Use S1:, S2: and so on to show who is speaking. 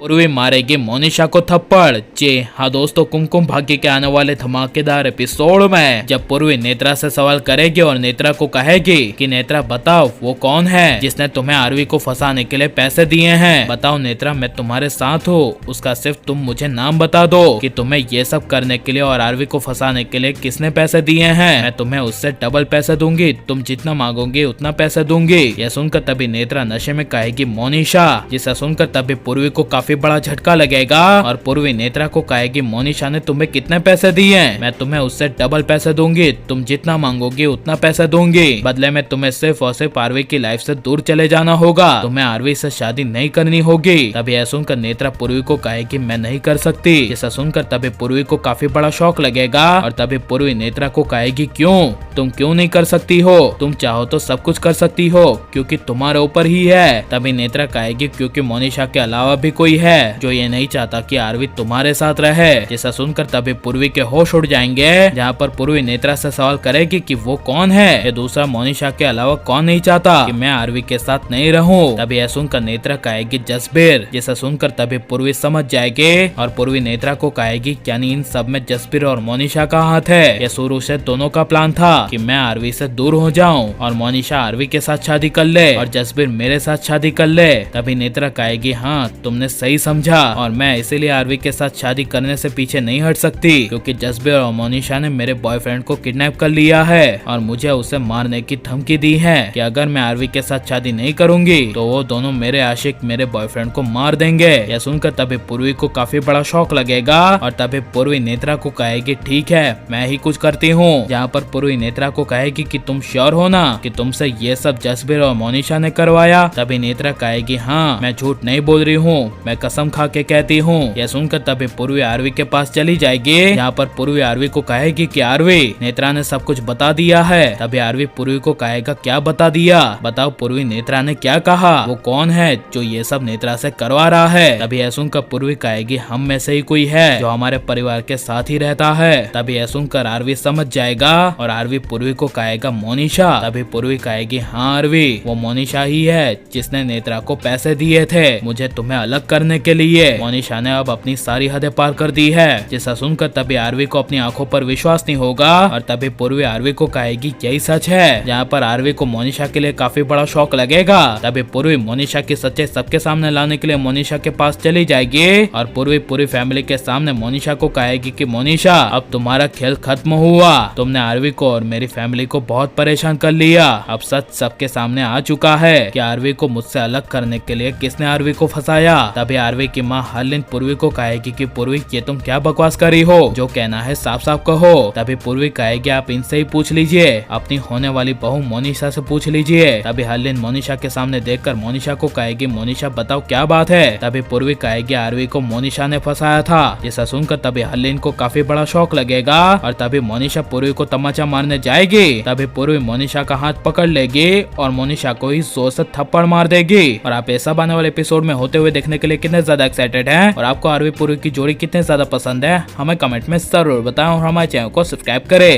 S1: पूर्वी मारेगी मोनिशा को थप्पड़। जी हाँ दोस्तों, कुमकुम भाग्य के आने वाले धमाकेदार एपिसोड में जब पूर्वी नेत्रा से सवाल करेगी और नेत्रा को कहेगी कि नेत्रा बताओ वो कौन है जिसने तुम्हें आरवी को फंसाने के लिए पैसे दिए हैं। बताओ नेत्रा, मैं तुम्हारे साथ हूँ, उसका सिर्फ तुम मुझे नाम बता दो कि तुम्हें ये सब करने के लिए और आरवी को फंसाने के लिए किसने पैसे दिए हैं। मैं तुम्हें उससे डबल पैसे दूंगी, तुम जितना मांगोगे उतना पैसे दूंगी। यह सुनकर तभी नेत्रा नशे में कहेगी मोनिशा, जिसे सुनकर तभी पूर्वी को काफी बड़ा झटका लगेगा और पूर्वी नेत्रा को कहेगी मोनिशा ने तुम्हें कितने पैसे दिए, मैं तुम्हें उससे डबल पैसे दूंगी, तुम जितना मांगोगी उतना पैसे दूंगी। बदले में तुम्हें सिर्फ और सिर्फ आरवी की लाइफ से दूर चले जाना होगा, तुम्हें आरवी से शादी नहीं करनी होगी। तभी यह सुनकर नेत्रा पूर्वी को कहेगी मैं नहीं कर सकती। इसे सुनकर तभी पूर्वी को काफी बड़ा शौक लगेगा और तभी पूर्वी नेत्रा को कहेगी क्यों, तुम क्यों नहीं कर सकती हो, तुम चाहो तो सब कुछ कर सकती हो क्योंकि तुम्हारे ऊपर ही है। तभी नेत्रा कहेगी क्योंकि मोनिशा के अलावा भी कोई है जो ये नहीं चाहता कि आरवी तुम्हारे साथ रहे। जिसे सुनकर तभी पूर्वी के होश उड़ जाएंगे, जहाँ पर पूर्वी नेत्रा से सवाल करेगी कि वो कौन है, ये दूसरा मोनिशा के अलावा कौन नहीं चाहता कि मैं आरवी के साथ नहीं रहूं। तभी यह सुनकर नेत्रा कहेगी जसबीर। जिसे सुनकर तभी पूर्वी समझ जाएगी और पूर्वी नेत्रा को कहेगी यानी इन सब में जसबीर और मोनिशा का हाथ है। यह शुरू से दोनों का प्लान था कि मैं आरवी से दूर हो जाऊं और मोनिशा आरवी के साथ शादी कर ले और जसबीर मेरे साथ शादी कर ले। तभी नेत्रा कहेगी हाँ तुमने सही समझा और मैं इसीलिए आरवी के साथ शादी करने से पीछे नहीं हट सकती क्योंकि जसबीर और मोनिशा ने मेरे बॉयफ्रेंड को किडनैप कर लिया है और मुझे उसे मारने की धमकी दी है कि अगर मैं आरवी के साथ शादी नहीं करूंगी तो वो दोनों मेरे आशिक मेरे बॉयफ्रेंड को मार देंगे। यह सुनकर तभी पूर्वी को काफी बड़ा शौक लगेगा और तभी पूर्वी नेत्रा को कहेगी ठीक है मैं ही कुछ करती हूँ। जहाँ पर पूर्वी नेत्रा को कहेगी कि तुम श्योर हो ना कि तुमसे ये सब जसबीर और मोनिशा ने करवाया। तभी नेत्रा कहेगी हाँ मैं झूठ नहीं बोल रही हूँ, मैं कसम खा के कहती हूँ। यह सुनकर तभी पूर्वी आरवी के पास चली जाएगी, यहाँ पर पूर्वी आरवी को कहेगी कि आरवी नेत्रा ने सब कुछ बता दिया है। तभी आरवी पूर्वी को कहेगा क्या बता दिया, बताओ पूर्वी नेत्रा ने क्या कहा, वो कौन है जो ये सब नेत्रा से करवा रहा है। तभी यह सुनकर पूर्वी कहेगी हम में से ही कोई है जो हमारे परिवार के साथ ही रहता है। तभी यह सुनकर आरवी समझ जाएगा और आरवी पूर्वी को कहेगा मोनिशा। तभी पूर्वी कहेगी हाँ आरवी वो मोनिशा ही है जिसने नेत्रा को पैसे दिए थे मुझे तुम्हें अलग करने के लिए। मोनिशा ने अब अपनी सारी हदें पार कर दी है। जिसे सुनकर तभी आरवी को अपनी आंखों पर विश्वास नहीं होगा और तभी पूर्वी आरवी को कहेगी यही सच है। जहाँ पर आरवी को मोनिशा के लिए काफी बड़ा शौक लगेगा। तभी पूर्वी मोनिशा की सच्चाई सबके सामने लाने के लिए मोनिशा के पास चली जाएगी और पूर्वी पूरी फैमिली के सामने मोनिशा को कहेगी कि मोनिशा अब तुम्हारा खेल खत्म हुआ, तुमने आरवी को और मेरी फैमिली को बहुत परेशान कर लिया। अब सच सबके सामने आ चुका है कि आरवी को मुझसे अलग करने के लिए किसने आरवी को फंसाया। तभी आरवी की माँ हरलिन पूर्वी को कहेगी कि पूर्वी ये तुम क्या बकवास करी हो, जो कहना है साफ साफ कहो। तभी पूर्वी कहेगी आप इनसे ही पूछ लीजिए, अपनी होने वाली बहू मोनिशा से पूछ लीजिए। तभी हरलिन मोनिशा के सामने देखकर मोनिशा को कहेगी मोनिशा बताओ क्या बात है। तभी पूर्वी कहेगी आरवी को मोनिशा ने फंसाया था। जिसे सुनकर तभी हरलिन को काफी बड़ा शौक लगेगा और तभी मोनिशा पूर्वी को तमाचा मारने जाएगी। तभी पूर्वी मोनिशा का हाथ पकड़ लेगी और मोनिशा को ही जोर से थप्पड़ मार देगी। और आप ऐसा आने वाले एपिसोड में होते हुए देखने के लिए कितने ज्यादा एक्साइटेड हैं और आपको आरवी पूर्वी की जोड़ी कितने ज्यादा पसंद है हमें कमेंट में जरूर बताएं और हमारे चैनल को सब्सक्राइब करें।